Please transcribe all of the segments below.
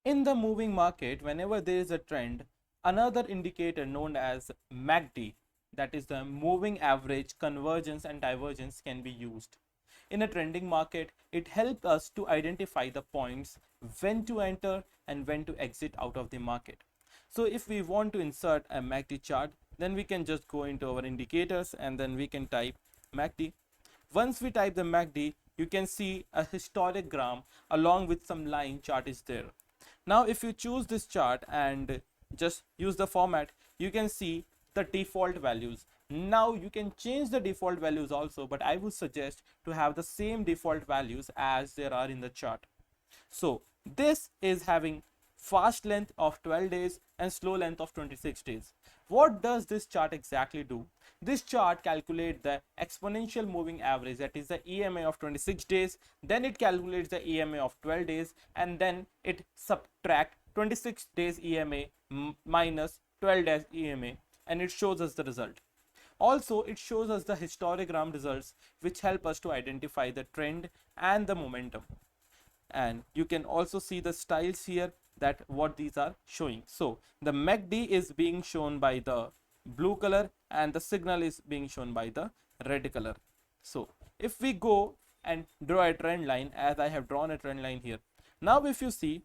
In the moving market, whenever there is a trend, another indicator known as MACD, that is the moving average convergence and divergence, can be used. In a trending market, it helps us to identify the points when to enter and when to exit out of the market. So if we want to insert a MACD chart, then we can just go into our indicators and then we can type MACD. Once we type the MACD, you can see a histogram along with some line chart is there. Now if you choose this chart and just use the format, you can see the default values. Now you can change the default values also, but I would suggest to have the same default values as there are in the chart. So this is having fast length of 12 days and slow length of 26 days. What does this chart exactly do? This chart calculates the exponential moving average, that is the EMA of 26 days, then it calculates the EMA of 12 days, and then it subtract 26 days EMA minus 12 days EMA, and it shows us the result. Also, it shows us the histogram results, which help us to identify the trend and the momentum. And you can also see the styles here, that what these are showing. So the MACD is being shown by the blue color and the signal is being shown by the red color. So if we go and draw a trend line, as I have drawn a trend line here, now if you see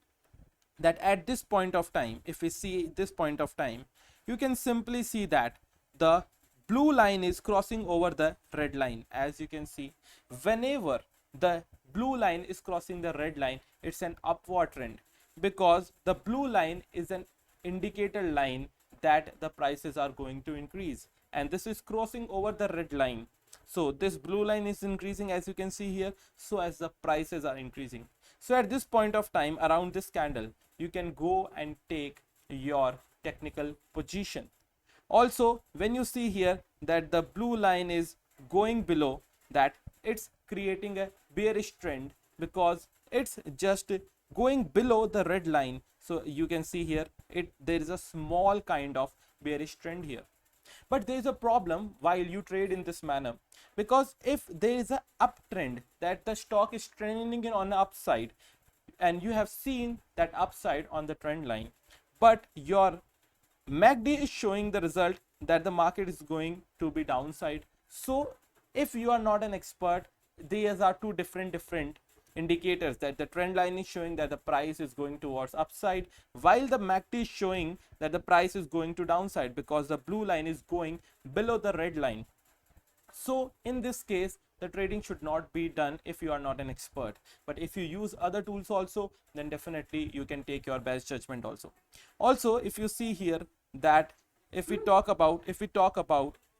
that at this point of time, if we see this point of time, you can simply see that the blue line is crossing over the red line. As you can see, whenever the blue line is crossing the red line, it's an upward trend, because the blue line is an indicator line that the prices are going to increase, and this is crossing over the red line. So this blue line is increasing, as you can see here, so as the prices are increasing. So at this point of time, around this candle, you can go and take your technical position. Also, when you see here that the blue line is going below that, it's creating a bearish trend, because it's just going below the red line. So you can see here, there is a small kind of bearish trend here. But there is a problem while you trade in this manner, because if there is a uptrend, that the stock is trending on the upside, and you have seen that upside on the trend line, but your MACD is showing the result that the market is going to be downside. So if you are not an expert, these are two different indicators, that the trend line is showing that the price is going towards upside, while the MACD is showing that the price is going to downside, because the blue line is going below the red line. So in this case, the trading should not be done if you are not an expert. But if you use other tools also, then definitely you can take your best judgment also. Also, if you see here that if we talk about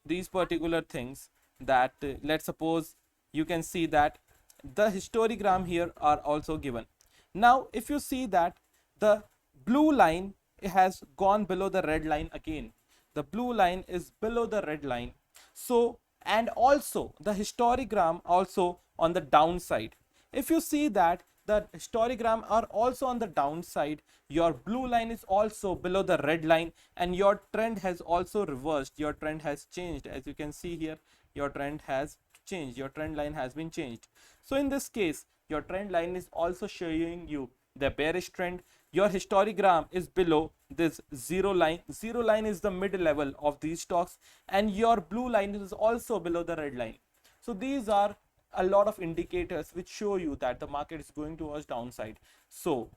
these particular things, that let's suppose you can see that the histogram here are also given. Now if you see that the blue line has gone below the red line again, the blue line is below the red line. So, and also the histogram also on the downside, if you see that the histogram are also on the downside, your blue line is also below the red line, and your trend has also reversed, your trend has changed. As you can see here, your trend has changed, your trend line has been changed. So in this case, your trend line is also showing you the bearish trend. Your histogram is below this zero line. Zero line is the mid level of these stocks, and your blue line is also below the red line. So these are a lot of indicators which show you that the market is going towards downside. So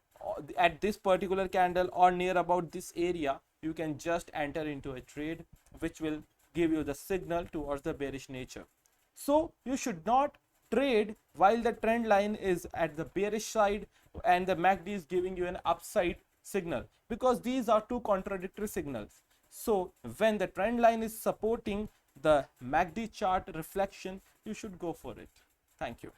at this particular candle or near about this area, you can just enter into a trade which will give you the signal towards the bearish nature. So you should not trade while the trend line is at the bearish side and the MACD is giving you an upside signal, because these are two contradictory signals. So when the trend line is supporting the MACD chart reflection, you should go for it. Thank you.